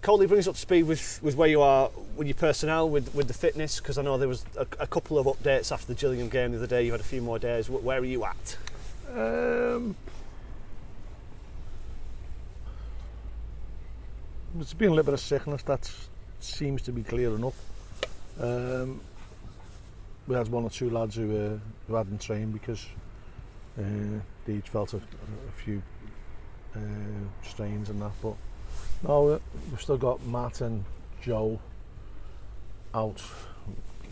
Coley, brings up to speed with where you are, with your personnel, with the fitness, because I know there was a couple of updates after the Gillingham game the other day. You had a few more days. Where are you at? There's been a little bit of sickness that seems to be clear enough. We had one or two lads who hadn't trained because they each felt a few strains and that, but no, we've still got Matt and Joe out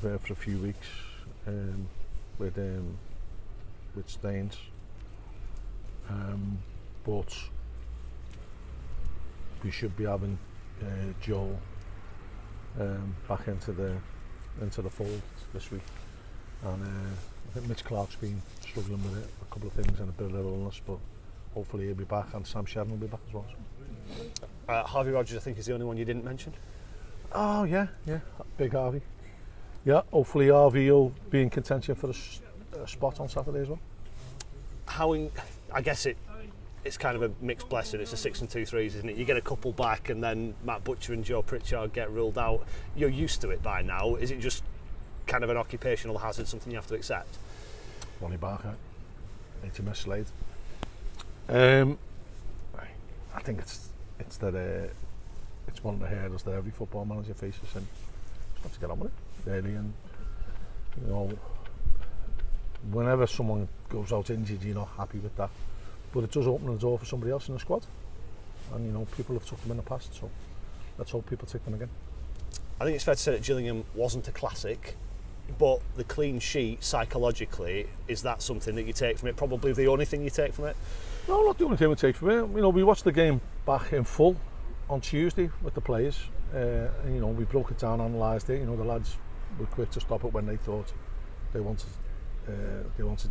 there for a few weeks with strains, but we should be having Joe back into the fold this week, and I think Mitch Clark's been struggling with it, a couple of things and a bit of illness, but hopefully he'll be back, and Sam Sheridan will be back as well. Harvey Rogers, I think, is the only one you didn't mention. Oh yeah, big Harvey. Yeah, hopefully Harvey will be in contention for a spot on Saturday as well. I guess it's kind of a mixed blessing. It's a 6 and 2 threes, isn't it? You get a couple back, and then Matt Butcher and Joe Pritchard get ruled out. You're used to it by now. Is it just kind of an occupational hazard, something you have to accept? Ronnie Barker, HMS Slade. I think it's one of the hurdles that every football manager faces, and just have to get on with it, really. And you know, whenever someone goes out injured, you're not happy with that, but it does open the door for somebody else in the squad, and you know, people have took them in the past, so let's hope people take them again. I think it's fair to say that Gillingham wasn't a classic, but the clean sheet, psychologically, is that something that you take from it? Probably the only thing you take from it? No, not the only thing we take from it. You know, we watched the game back in full on Tuesday with the players, and you know, we broke it down, analysed it. You know, the lads were quick to stop it when they thought they wanted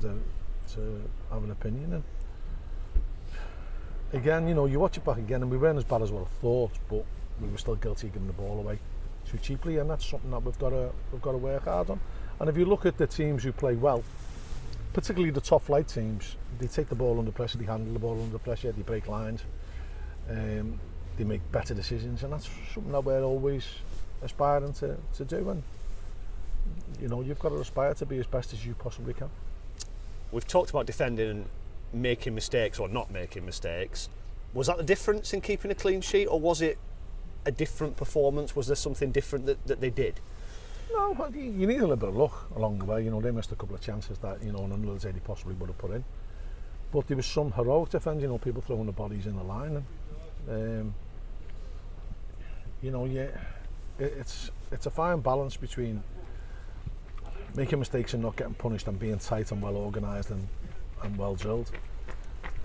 to have an opinion. And again, you know, you watch it back again, and we weren't as bad as what I thought, but we were still guilty of giving the ball away too cheaply, and that's something that we've got to work hard on. And if you look at the teams who play well, particularly the top flight teams, they take the ball under pressure, they handle the ball under pressure, they break lines, they make better decisions, and that's something that we're always aspiring to do. And you know, you've got to aspire to be as best as you possibly can. We've talked about defending and making mistakes or not making mistakes. Was that the difference in keeping a clean sheet, or was it a different performance? Was there something different that they did? No, you need a little bit of luck along the way. You know, they missed a couple of chances that, you know, an under 80 possibly would have put in. But there was some heroic defence, you know, people throwing the bodies in the line. And, you know, yeah, it's a fine balance between making mistakes and not getting punished, and being tight and well organised and well drilled.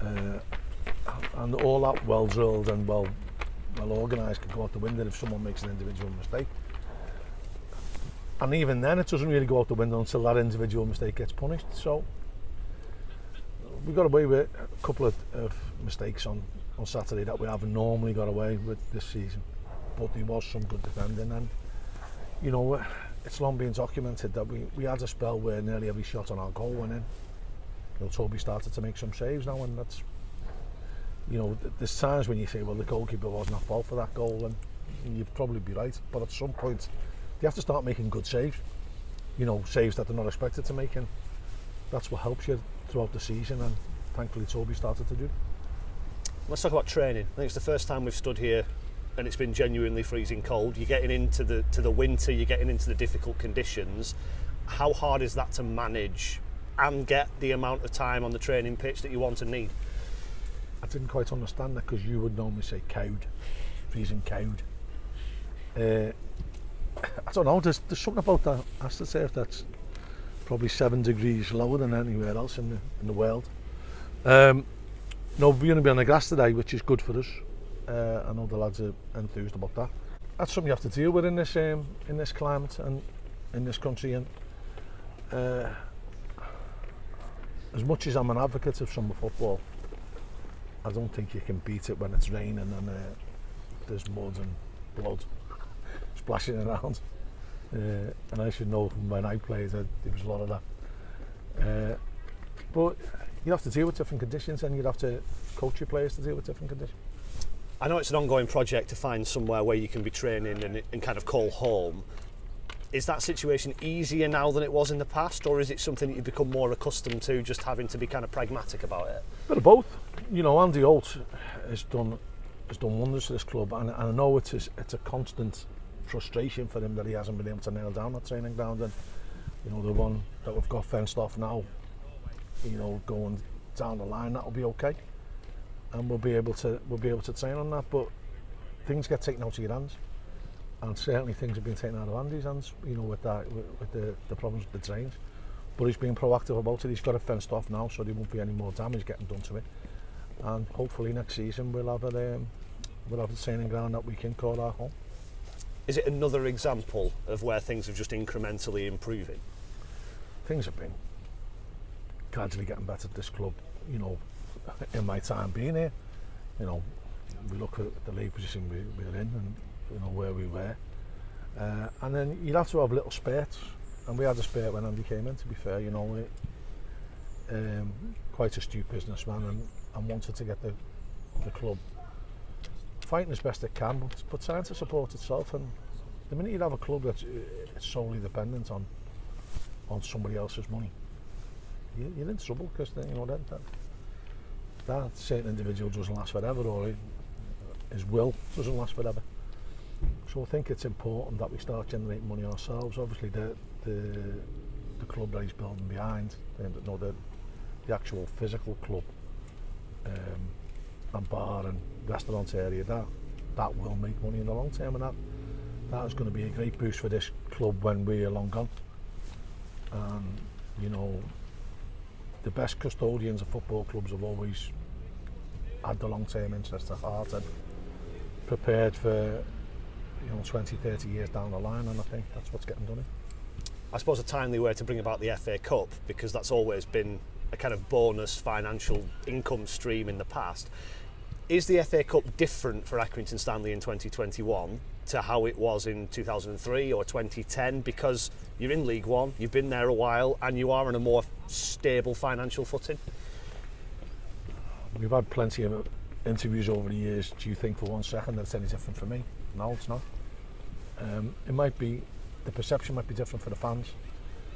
And all that well drilled and well organised can go out the window if someone makes an individual mistake. And even then, it doesn't really go out the window until that individual mistake gets punished. So we got away with a couple of mistakes on Saturday that we haven't normally got away with this season. But there was some good defending, and you know, it's long been documented that we had a spell where nearly every shot on our goal went in. You know, Toby started to make some saves now, and that's, you know, there's times when you say, well, the goalkeeper wasn't at fault for that goal, and you'd probably be right. But at some point, you have to start making good saves. You know, saves that they're not expected to make, and that's what helps you throughout the season. And thankfully, Toby started to do it. Let's talk about training. I think it's the first time we've stood here and it's been genuinely freezing cold. You're getting into the winter, you're getting into the difficult conditions. How hard is that to manage and get the amount of time on the training pitch that you want and need? I didn't quite understand that, because you would normally say cowed, freezing cowed. I don't know, there's something about that AstroTurf that's probably 7 degrees lower than anywhere else in the world. No, we're going to be on the grass today, which is good for us. I know the lads are enthused about that. That's something you have to deal with in this climate and in this country. And as much as I'm an advocate of summer football, I don't think you can beat it when it's raining and there's mud and blood splashing around. And I should know from when I played that there was a lot of that. But you have to deal with different conditions, and you'd have to coach your players to deal with different conditions. I know it's an ongoing project to find somewhere where you can be training and kind of call home. Is that situation easier now than it was in the past, or is it something that you've become more accustomed to, just having to be kind of pragmatic about it? Bit of both. You know, Andy Holt has done wonders for this club, and I know it's a constant frustration for him that he hasn't been able to nail down that training ground. And you know, the one that we've got fenced off now, you know, going down the line, that'll be okay, and we'll be able to train on that. But things get taken out of your hands, and certainly things have been taken out of Andy's hands, you know, with the problems with the drains. But he's been proactive about it. He's got it fenced off now, so there won't be any more damage getting done to it. And hopefully next season we'll have a training ground that we can call our home. Is it another example of where things are just incrementally improving? Things have been gradually getting better at this club, you know, in my time being here. You know, we look at the league position we were in, and you know where we were, and then you'd have to have little spurts, and we had a spurt when Andy came in, to be fair. You know, quite a astute businessman, and wanted to get the club fighting as best it can, but trying to support itself. And the minute you have a club that's solely dependent on somebody else's money, you're in trouble, because you know that certain individual doesn't last forever, or his will doesn't last forever. So I think it's important that we start generating money ourselves. Obviously, the club that he's building behind, the actual physical club, and bar and restaurant area, that will make money in the long term, and that is going to be a great boost for this club when we're long gone. And you know, the best custodians of football clubs have always had the long term interest at heart and prepared for 20, 30 years down the line, and I think that's what's getting done here. I suppose a timely way to bring about the FA Cup, because that's always been a kind of bonus financial income stream in the past. Is the FA Cup different for Accrington Stanley in 2021 to how it was in 2003 or 2010, because you're in League One, you've been there a while, and you are on a more stable financial footing? We've had plenty of interviews over the years. Do you think for 1 second that it's any different for me? No, it's not. It might be, the perception might be different for the fans,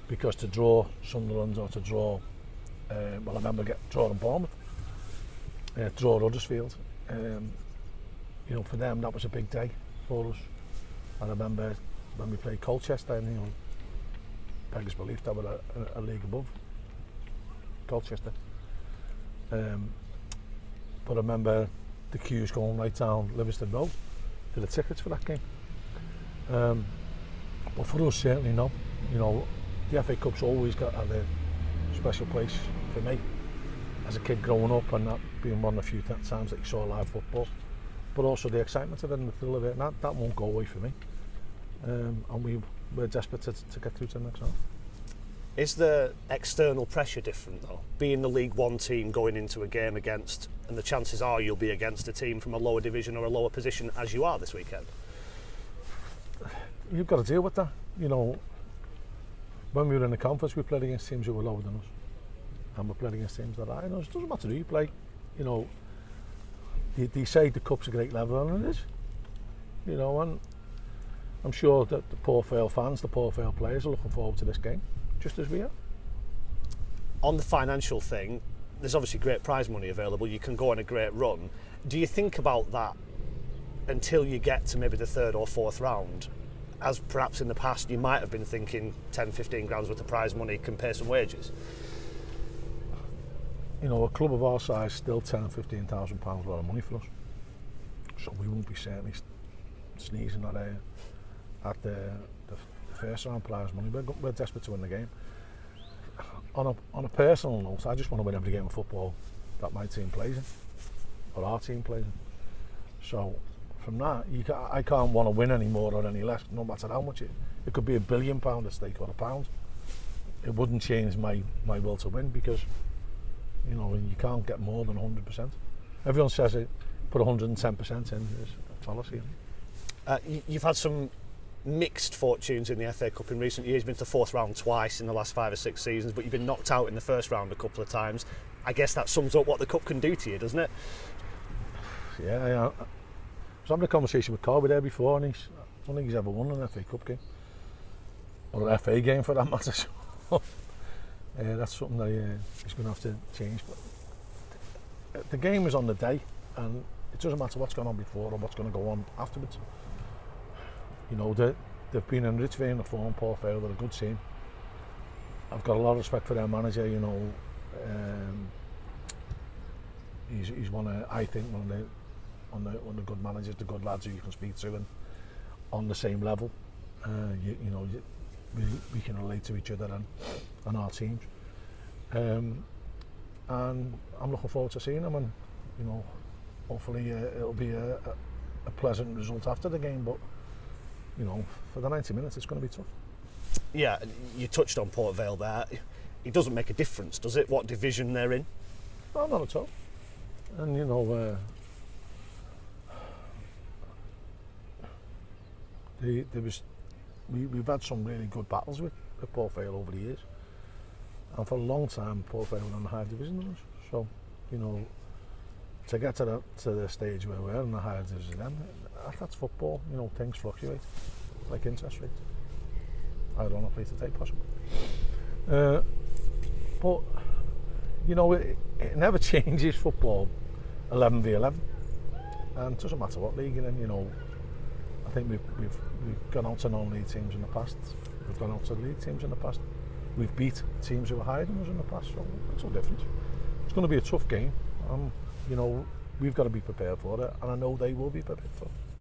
because to draw Sunderland or to draw, I remember drawing Bournemouth, draw Huddersfield, for them that was a big day for us. I remember when we played Colchester, and beggars belief that were a league above Colchester. But I remember the queues going right down Livingston Road for the tickets for that game. But for us, certainly no. The FA Cup's always got a special place for me as a kid growing up, and that being one of the few times that you saw live football. But also the excitement of it and the thrill of it, and that won't go away for me. And we're desperate to get through to the next round. Is the external pressure different though? Being the League One team going into a game against, and the chances are you'll be against a team from a lower division or a lower position, as you are this weekend. You've got to deal with that. When we were in the conference, we played against teams who were lower than us, and we played against teams that are. It doesn't matter who you play. They say the cup's a great level, and it is. And I'm sure that the Port Vale fans, the Port Vale players, are looking forward to this game, just as we are. On the financial thing, there's obviously great prize money available. You can go on a great run. Do you think about that until you get to maybe the third or fourth round? As perhaps in the past you might have been thinking 10, 15 grand worth of prize money can pay some wages. A club of our size, still £10,000, £15,000 a lot of money for us. So we won't be certainly sneezing at the first round prize money. We're desperate to win the game. On a personal note, I just want to win every game of football that my team plays in, or our team plays in. So from that, I can't want to win any more or any less, no matter how much it could be £1 billion at stake or £1. It wouldn't change my will to win, because you can't get more than 100%. Everyone says it, put 110% in is a fallacy. You've had some mixed fortunes in the FA Cup in recent years. You've been to the fourth round twice in the last 5 or 6 seasons, but you've been knocked out in the first round a couple of times. I guess that sums up what the cup can do to you, doesn't it? Yeah. was having a conversation with Coley there before, and I don't think he's ever won an FA Cup game, or an FA game for that matter. So, that's something that he's going to have to change. But the game is on the day, and it doesn't matter what's gone on before or what's going to go on afterwards. You know, they've been in rich vein of form. Port Vale, they're a good team. I've got a lot of respect for their manager. You know, he's one of, I think, one of the good managers, the good lads who you can speak to, and on the same level. You know, we can relate to each other and our teams. And I'm looking forward to seeing them, and you know, hopefully it'll be a pleasant result after the game. But you know, for the 90 minutes, it's going to be tough. Yeah, you touched on Port Vale there. It doesn't make a difference, does it, what division they're in? No, not at all. And you know, we've had some really good battles with Port Vale over the years, and for a long time Port Vale were on the higher division than us. So, you know, to get to the stage where we're in the higher division, then that's football. You know, things fluctuate like interest rates. I don't know if to take possible. But you know, it never changes football 11v11, and it doesn't matter what league you're in. You know, I think we've gone out to non-league teams in the past. We've gone out to league teams in the past. We've beat teams who were higher than us in the past. So it's no difference. It's going to be a tough game. You know, we've got to be prepared for it, and I know they will be prepared for it.